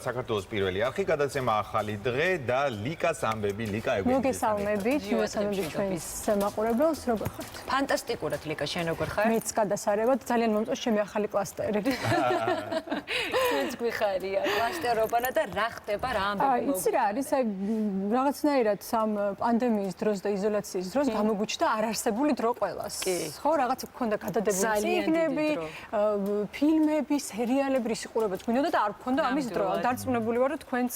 საქართველოს პირველი არხი გადაცემა ახალი დღე და ლიკას ამბები, ლიკა ეგვენიძე. მოგესალმებით, მოგესალმებით ჩვენს მაყურებელს, როგორ ხართ? ფანტასტიკურად ლიკა, შენ როგორ ხარ? მეც გადასარევად, ძალიან მომწონს ჩემი ახალი კლასტერი. მეც გვიხარია, კლასტერობანა და რა ხდება რა ამბები მოგ. იცი რა არის, აი რაღაცნაირად სამ პანდემიის დროს და იზოლაციის დროს გამოგვიჩნდა არარსებული დრო ყველას. ხო, რაღაც გქონდა გადადებული წიგნები, ფილმები, სერიალები, რისიყურებაც გვინდოდა და არ გქონდა ამის დრო. დარწმუნებული ვარ, რომ თქვენს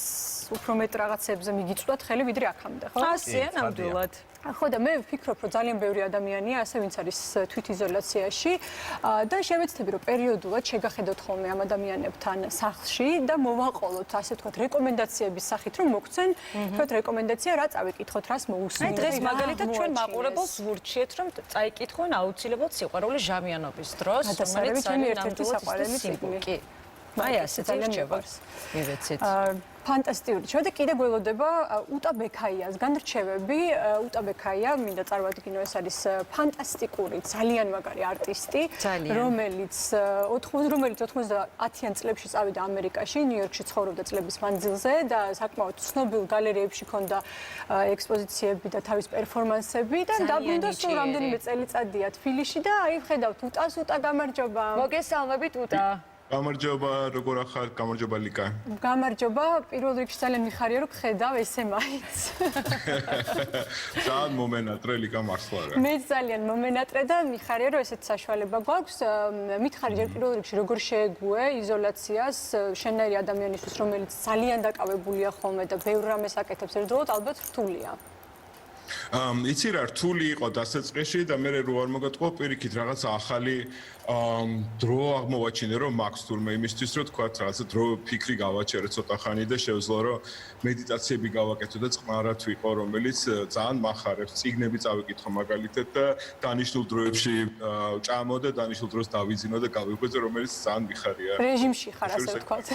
უფრო მეტ რაღაცებზე მიგიწვდათ ხელი ვიდრე აქამდე, ხო? ასეა ნამდვილად. ხო და მე ვფიქრობ, რომ ძალიან ბევრი ადამიანია ასე, ვინც არის თვითიზოლაციაში და შევეცდები, რომ პერიოდულად შეგახედოთ ხოლმე ამ ადამიანებთან სახლში და მოვაყოლოთ, ასე ვთქვათ, რეკომენდაციების სახით, რომ მოგცენ, თქვათ, რეკომენდაცია რა წავიკითხოთ, რას მოусმინოთ. აი დღეს მაგალითად ჩვენ მაყურებელს ვურჩიეთ, რომ წაიკითხონ აუცილებლად სიყვარული ჟამიანობის დროს, რომელიც ჩემი ერთ-ერთი საყვარელი წიგნი. აი ასე ძალიან მიყვარს. მივეცეთ. ფანტასტიკური. ჩვენ და კიდე გველოდება უტა ბექაიასგან რჩევები. უტა ბექაია, მინდა წარმოვადგინო, ეს არის ფანტასტიკური, ძალიან მაგარი არტისტი, რომელიც 90-იან წლებში წავიდა ამერიკაში, ნიუ-იორკში ცხოვრობდა წლების მანძილზე და საკმაოდ ცნობილ გალერეებში ჰქონდა ექსპოზიციები და თავის პერფორმანსები და დაბრუნდა სულ რამდენიმე წელიწადია თბილისში და აი ხედავთ უტას, უტა გამარჯობა. მოგესალმებით უტა. გამარჯობა, როგორ ახართ? გამარჯობა ლიკა. გამარჯობა, პირველ რიგში ძალიან მიხარია, რომ გხედავ ესე მაინც. ძალიან მომენატრე ლიკა მართლა რა. მე ძალიან მომენატრე და მიხარია, რომ ესეთ საშუალება გვაქვს. მითხარი ჯერ პირველ რიგში, როგორ შეეგუე იზოლაციას შენნაირი ადამიანისთვის, რომელიც ძალიან დაკავებულია ხოლმე და ბევრ რამეს აკეთებს ერთდროულად, ალბათ რთულია. იცი რა, რთული იყო დასაწყისში და მე რო არ მოგატყო პირიქით რაღაცა ახალი დრო აღმოვაჩინე რომ მაქვს თურმე იმისთვის რომ თქვა რაღაცა დრო ფიქრი გავაჩერე ცოტა ხანი და შევძლო რომ მედიტაციები გავაკეთო და წყნარად ვიყო რომელიც ძალიან მახარებს წიგნები წავიკითხო მაგალითად და დანიშნულ დროებში ჭამო და დანიშნულ დროს დავიძინო და გავიღვიძე რომელიც ძალიან მიხარია რეჟიმში ხარ ასე ვთქვათ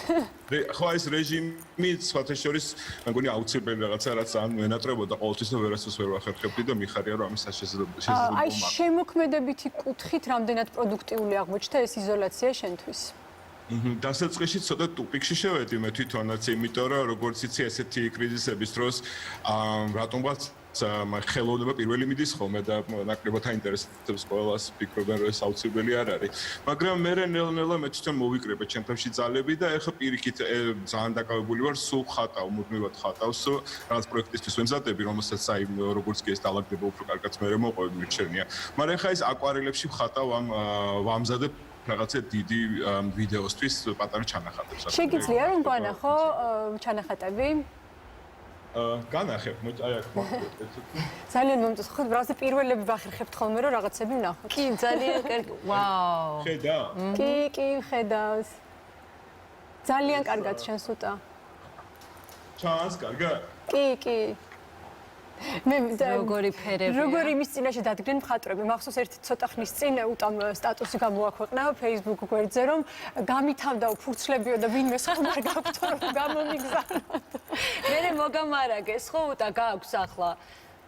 ხო ეს რეჟიმი სხვათა შორის მეგონი აუცილებელი რაღაცა რაც ძალიან მენატრებოდა ყოველთვის და ვერასდროს ვერ ვახერხებდი და მიხარია რომ ამის შესაძლებლობა აი შემოქმედებითი კუთხით რამდენად პროდუქტიული აღმოჩნდა ეს იზოლაცია შენთვის? დასაწყისში ცოტა ტუპიკში შევედი მე თვითონაც, იმიტომ რომ როგორც იცი ესეთი კრიზისების დროს რატომღაც ხელოვნება პირველი მიდის ხოლმე და ნაკლებად აინტერესებს ყველას ფიქრობენ რომ ეს აუცილებელი არ არის. მაგრამ მე ნელ-ნელა მე თვითონ მოვიკრიბე ჩემთანში ძალები და ეხა პირიქით ძალიან დაკავებული ვარ სულ ხატავ, მუდმივად ხატავს რაღაც პროექტისთვის ვემზადები, რომელსაც აი როგორც კი ეს დაალაგდება უფრო კარგად მე მოყვები მირჩენია. მაგრამ ეხა ეს აკვარელებში ხატავ ამ ვამზადებ რაღაცა დიდი ვიდეოსთვის პატარა ჩანახატებს. შეგიძლია რომ გვანახო ჩანახატები? განახებ, აი აქ მოხდეთ. ძალიან მომწონს, ხო, რაღაცა პირველები ვახერხებთ ხოლმე რომ რაღაცები ვნახოთ. კი, ძალიან კარგი. ვაუ. ხედა? კი, ხედავს. ძალიან კარგად შენს უტა. ჩანს, კარგად? კი. მე როგორი ფერებია. როგორი იმის წინაშე დადგნენ მხატვრები. მახსოვს ერთი ცოტა ხნის წინ უტამ სტატუსი გამოაქვეყნა Facebook გვერდზე, რომ გამითავდა ფურცლებიო და ვინმე ხომ არ გაქვთ რომ გამომიგზავნოთ. მე მოგამარაგეს, ხო უტა გააქვს ახლა.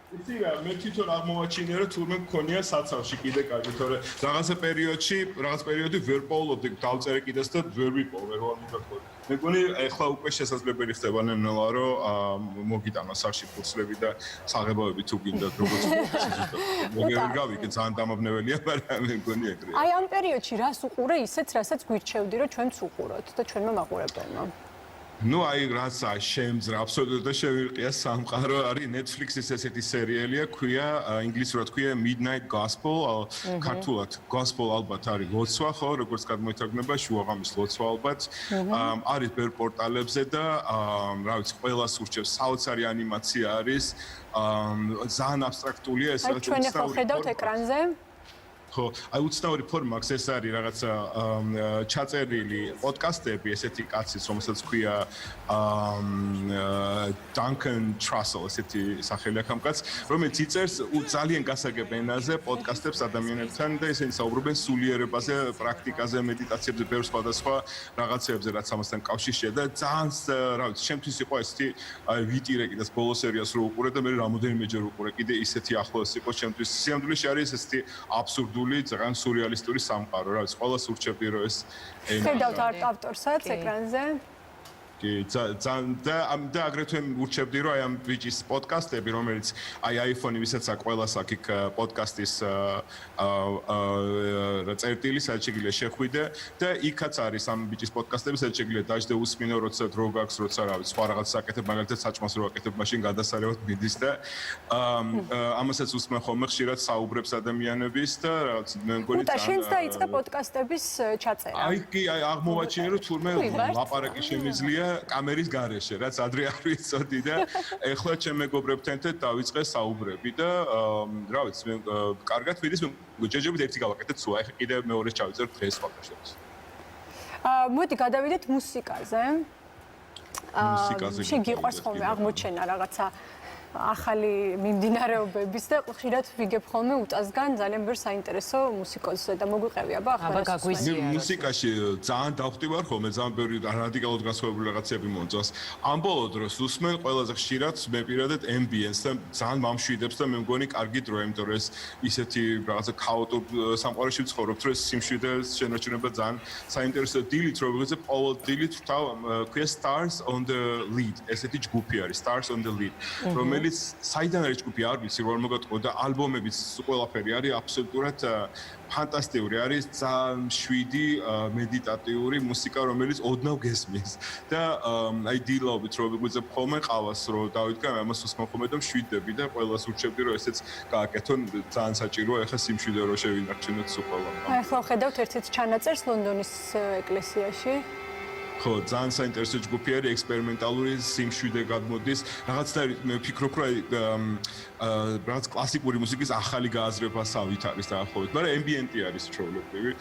იცი რა, მე თვითონ აღმოვაჩინე რომ თურმე მქონია საცავში კიდე კარგი, თორე რაღაცა პერიოდი ვერ პოულობდი, დავწერე კიდეც და ვერ ვიპოვე, ვერ მოგაკეთე. მეგონი ეხლა უკვე შესაძლებელი ხდება ნელა რომ მოგიტანა სახში ფურცლები და საღებავები თუ გინდათ როგორც ზუსტად. მოგერ გავიგე ძალიან დამაბნეველია, მაგრამ მეგონი ეგრეა. აი ამ პერიოდში რას უყურე ისეც, რასაც გვირჩევდი რომ ჩვენც უყუროთ და ჩვენმა მაყურებელმა. ნუ აი რაცა შემძრა აბსოლუტურად შევირყია სამყარო არის Netflix-ის ესეთი სერიალია ქვია ინგლისურად ქვია Midnight Gospel ქართულად Gospel ალბათ არის ლოცვა ხო როგორც გადმოითარგმნება შუაღამის ლოცვა ალბათ არის ბევრ პორტალებზე და რა ვიცი ყველას ურჩევს საოცარი ანიმაცია არის ძალიან აბსტრაქტულია ეს რაც ჩვენ ახლა ხედავთ ეკრანზე ხო, აი უცნაური ფორმა აქვს ეს არის რაღაცა ჩაწერილი პოდკასტები ესეთი კაცის რომელსაც ქვია Duncan Trussell ესეთი სახელი აქვს ამ კაცს რომელიც იწერს ძალიან გასაგებ ენაზე პოდკასტებს ადამიანებთან და ისინი საუბრობენ სულიერებაზე, პრაქტიკაზე, მედიტაციებზე, ბევრ სხვადასხვა რაღაცებზე რაც ამასთან კავშირშია და ძალიან რა ვიცი, ჩემთვის იყო ესეთი ვიტირე კიდეც ბოლო სერიას რო უყურე და მე რამდენიმეჯერ უყურე კიდე ისეთი ახლოს იყო ჩემთვის სიამდვილეში არის ესეთი აბსურდული ძალიან სურეალისტური სამყარო, რა ვიცი, ყველას ურჩევდი რომ ეს ხედავთ ავტორსაც ეკრანზე. კი, და აგრეთვე ურჩევდი, რომ აი ამ ბიჭის პოდკასტები, რომელიც აი iPhone-ი ვისაც აქვს ყველას აქ იქ პოდკასტის წერტილი, სადაც შეგვიძლია შეხვიდე და იქაც არის ამ ბიჭის პოდკასტები, სადაც შეგვიძლია დაждე უსმინო, როცა დრო გაქვს, როცა რა ვიცი, სხვა რაღაცას აკეთებ, მაგალითად საჭმელს რო აკეთებ, მაშინ გადასარევად მიდის და ამასაც უსმენ ხოლმე ხშირად საუბრებს ადამიანების და რაღაც მე მგონი უტა შენც დაიწყე პოდკასტების ჩაწერა. აი კი, აი აღმოვაჩინე, რომ თურმე ლაპარაკი შემიძლია კამერის გარეშე, რაც ადრე არ ვიცოდი და ეხლა ჩემ მეგობრებთან ერთად დავიწყე საუბრები და რა ვიცი, მე კარგად მიდის, მე ჯეჯებით ერთი გავაკეთეთ სულ, აი კიდე მეორე ჩავიწერთ დღეს ფაქტობრივად. მოდი გადავიდეთ მუსიკაზე. მუსიკაზე შეგიყვარს ხოლმე აღმოჩენა რაღაცა ახალი მიმდინარეობების და ხშირად ვიგებ ხოლმე უტასგან ძალიან ბევრ საინტერესო მუსიკოსს და მოგვიყევი აბა ახლა მუსიკაში ძალიან დავხტივარ ხოლმე ძალიან ბევრი რადიკალურად განსხვავებული რაღაცები მომწონს. ამ ბოლო დროს უსმენ ყველაზე ხშირად მე პირადად ambience და ძალიან მომშვიდებს და მე მგონი კარგი დროა, იმიტომ რომ ეს ისეთი რაღაცა ქაოტურ სამყაროში ვცხოვრობთ, რომ სიმშვიდეს შენარჩუნება ძალიან საინტერესო დილით რო ვიღებ ყოველ დილით ვთავ ქვია Stars on the Lead. ესეთი ჯგუფი არის Stars on the Lead. რომელიც საიდან არის ჯგუფი არ ვიცი რომ მოგატყო და ალბომებიც ყველაფერი არის აბსოლუტურად ფანტასტიკური არის ძალიან შვიდი მედიტატიური მუსიკა რომელიც ოდნავ გესმის და აი დილობით რომ ვიგვიძებ ხოლმე ყავას რომ დავიდგა ამას უსმენ ხოლმე და მშვიდები და ყველას ურჩევდი რომ ესეც გააკეთონ ძალიან საჭიროა ეხლა სიმშვიდე რომ შევინარჩუნოთ სულ ყველა. აი ახლა ხედავთ ერთ-ერთ ჩანაწერს ლონდონის ეკლესიაში. ხო, ძალიან საინტერესო ჯგუფი არის, ექსპერიმენტალური სიმშვიდე გადმოდის. რაღაცნაირად მე ვფიქრობ, რომ რაღაც კლასიკური მუსიკის ახალი გააზრებასავით არის დაახლოებით, მაგრამ ambient-ი არის ჩვეულებრივი.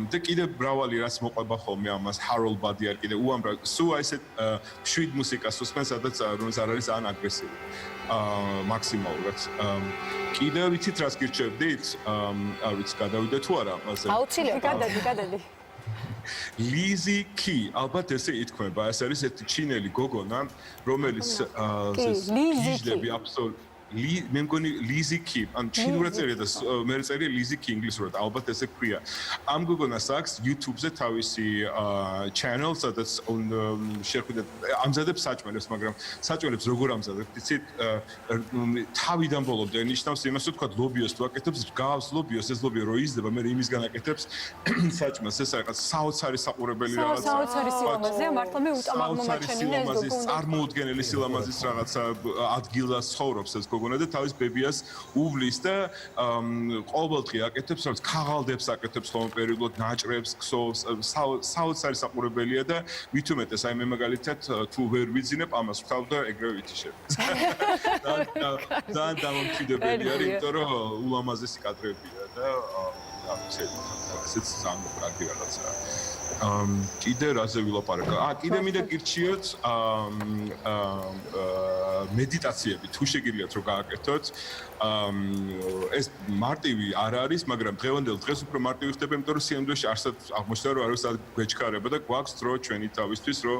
და კიდე მრავალი რაც მოყვება ხოლმე ამას, Harold Body არ კიდე უამრავ, სულ აი ესეთ შვიდ მუსიკას უსმენ, სადაც რომელიც არ არის ძალიან აგრესიული. მაქსიმალურად. კიდე ვიცით რას გირჩევდით? არ ვიცი, გადავიდე თუ არა მასე. აუცილებლად გადადი. Lizzy Key, ალბათ ესე ითქმება, ეს არის ერთი ჩინელი გოგონა, რომელიც გიჟდები აბსოლუტურად მე მგონი Lizzy Key, ან ჩინურად წერია და მე წერია Lizzy Key ინგლისურად, ალბათ ესე ქვია. ამ გოგონას აქვს YouTube-ზე თავისი channel, სადაც შეხვიდეთ, ამზადებს საჭმელებს, მაგრამ საჭმელებს როგორ ამზადებს, იცით, თავიდან ბოლომდე ნიშნავს იმას, რომ თქვა ლობიოს თუ აკეთებს, გავს ლობიოს, ეს ლობიო რო იზრდება, მე იმისგან აკეთებს საჭმელს, ეს რაღაც საოცარი საყურებელი რაღაცა. საოცარი სილამაზეა, მართლა მე უტამაღმომაჩენია ეს გოგონა. წარმოუდგენელი სილამაზის რაღაცა ადგილას ცხოვრობს ეს გოგონა და თავის ბებიას უვლის და ყოველდღე აკეთებს, რაც ქაღალდებს აკეთებს ხოლმე პერიოდულად ნაჭრებს, ქსოვს, საოცარი საყურებელია და მით უმეტეს აი მე მაგალითად თუ ვერ ვიძინებ ამას ვთავ და ეგრევე ვითიშებ. ძალიან დამამშვიდებელი არის, იმიტომ რომ ულამაზესი კადრებია და ესეც ძალიან კარგი რაღაცაა. კიდე რაზე ვილაპარაკა? კიდე მინდა გირჩიოთ მედიტაციები, თუ შეგიძლიათ რომ გააკეთოთ. ეს მარტივი არ არის, მაგრამ დღევანდელ დღეს უფრო მარტივი ხდება, იმიტომ რომ სიამოვნებაში არსად აღმოჩნდა რომ არავის არ გვეჩქარება და გვაქვს დრო ჩვენი თავისთვის, რომ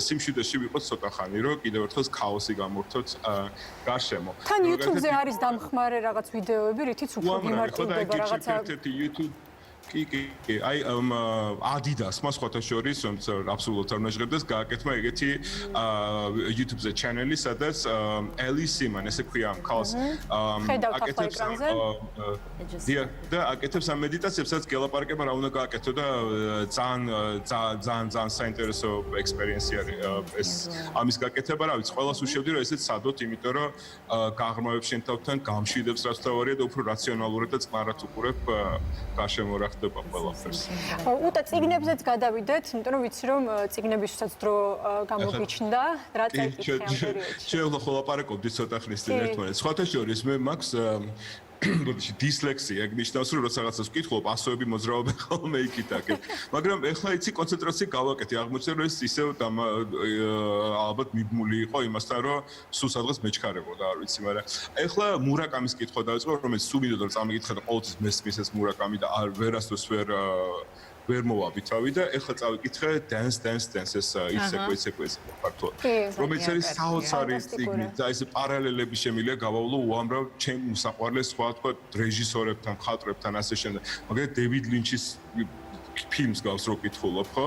სიმშვიდეში ვიყოთ ცოტა ხანი, რომ კიდევ ერთხელ ქაოსი გამორთოთ გარშემო. თან YouTube-ზე არის დამხმარე რაღაც ვიდეოები, რითიც უფრო მიმართულდება რაღაცა YouTube კი, აი Adidas-მა სხვათა შორის, რომელიც აბსოლუტურად არ ნაჟღებდეს, გააკეთმა ეგეთი YouTube-ზე channel-ი, სადაც Alice Seaman, ესე ქვია ამ ქალს, აკეთებს და აკეთებს ამ მედიტაციებს, სადაც გელაპარაკება რა უნდა გააკეთო და ძალიან საინტერესო experience-ი არის ეს ამის გაკეთება, რა ვიცი, ყველას უშევდი რომ ესეც სადოთ, იმიტომ რომ გაღრმავებს შენ თავთან, გამშვიდებს რაც თავარია და უფრო რაციონალურად და წყნარად უყურებ გარშემო რა ხდება ყველაფერს. უტა წიგნებზეც გადავიდეთ, იმიტომ რომ ვიცი რომ წიგნებისთვისაც დრო გამოგიჩნდა, რა წაიკითხე ამ პერიოდში. შეიძლება ხოლაპარაკობდით ცოტა ხნის წინ ერთმანეთს. სხვათა შორის მე მაქვს ბოდიში დისლექსია, ნიშნავს რომ როცა რაღაცას ვკითხულობ, ასოები მოძრაობენ ხოლმე იქით-აქეთ. მაგრამ ეხლა იცი კონცენტრაცია გავაკეთე, აღმოჩნდა რომ ეს ისევ ალბათ მიბმული იყო იმასთან, რომ სულ სადღაც მეჩქარებოდა, არ ვიცი, მაგრამ ეხლა მურაკამის კითხვა დავიწყო, რომელიც სულ მინდოდა რომ წამიკითხე და ყოველთვის მესმის ეს მურაკამი და ვერასდროს ვერ მოვაბი თავი და ეხლა წავიკითხე dance ეს სეკვენსი ფაქტობრივად რომელიც არის საოცარი წიგნი და ეს პარალელები შემიძლია გავავლო უამრავ ჩემ უსაყვარლეს სხვა თქვა რეჟისორებთან, მხატვრებთან ასე შემდეგ. მაგალითად დევიდ ლინჩის ფილმს გავს რო კითხულობ ხო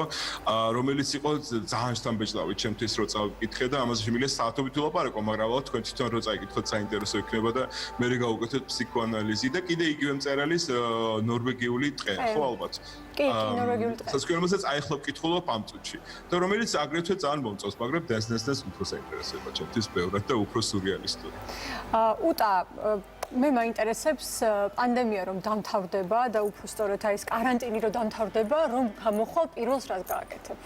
რომელიც იყო ძალიან შთამბეჭდავი ჩემთვის რო წავიკითხე და ამაზე შემიძლია საათობით ვილაპარაკო მაგრამ ალბათ თქვენ თვითონ რო წაიკითხოთ საინტერესო იქნება და მე გავუკეთოთ ფსიქოანალიზი და კიდე იგივე მწერალის ნორვეგიული ტყე ხო ალბათ კი ნორვეგიული ტყე სასკვნელსაც აიხლობ კითხულობ ამ წუთში და რომელიც აგრეთვე ძალიან მომწონს მაგრამ დანსნესნეს უფრო საინტერესოა ჩემთვის ბევრად და უფრო სურეალისტური უტა მე მაინტერესებს პანდემია რომ დამთავრდება და უფრო სწორედ აი ეს კარანტინი რომ დამთავრდება რომ გამოხვალ პირველს რას გააკეთებ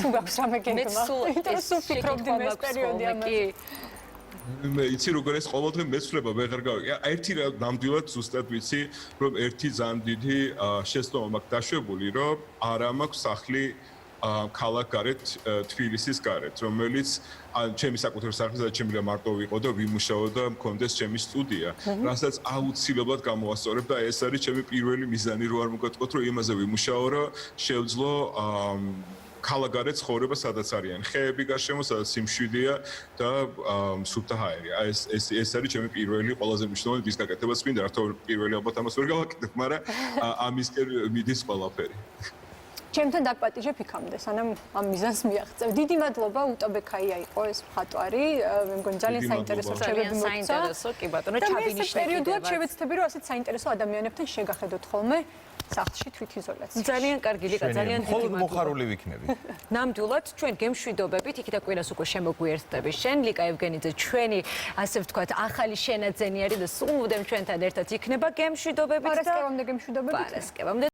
თუ გაქვს რამე გეგმა ეს ვფიქრობდი მე ეს პერიოდი ამაზე მე იცი როგორ ეს ყოველდღე მეცვლება ვეღარ გავიგე. ერთი რა ნამდვილად ზუსტად ვიცი, რომ ერთი ძალიან დიდი შეცდომა მაქვს დაშვებული, რომ არა მაქვს სახლი ქალაქ გარეთ თბილისის გარეთ, რომელიც ჩემი საკუთარი სახლი და ჩემი რა მარტო ვიყო და ვიმუშაო და მქონდეს ჩემი სტუდია, რასაც აუცილებლად გამოვასწორებ და ეს არის ჩემი პირველი მიზანი, რო არ მოგატყოთ, რომ იმაზე ვიმუშაო, რომ შევძლო ქალაქგარეთ ცხოვრება სადაც არიან ხეები გარშემო სადაც სიმშვიდეა და სუფთა ჰაერი ეს არის ჩემი პირველი ყველაზე მნიშვნელოვანი დის გაკეთებაც მინდა რა თქმა უნდა პირველი ალბათ ამას ვერ გავაკეთებ მაგრამ ამისკენ მიდის ყველაფერი ჩემთან დაგპატიჟებ იქამდე სანამ ამ მიზანს მიაღწევ დიდი მადლობა უტობექაია იყო ეს მხატვარი მე მგონი ძალიან საინტერესო რჩევები მოგცა საინტერესო კი ბატონო ჩავინიშნე პერიოდულად შევეცდები რომ ასეთ საინტერესო ადამიანებთან შეგახედოთ ხოლმე სახლში თვითიზოლაციაში. ძალიან კარგი ლიკა, ძალიან დიდი მხოლოდ მადლობა. მოხარული ვიქნები. ნამდვილად ჩვენ გემშვიდობებით, იქით და კვირას უკვე შემოგვიერთდები. შენ ლიკა ევგენიძე, ჩვენი ასე ვთქვათ, ახალი შენაძენი არის და სულ მუდამ ჩვენთან ერთად იქნება გემშვიდობებით და პარასკევამდე გემშვიდობებით. პარასკევამდე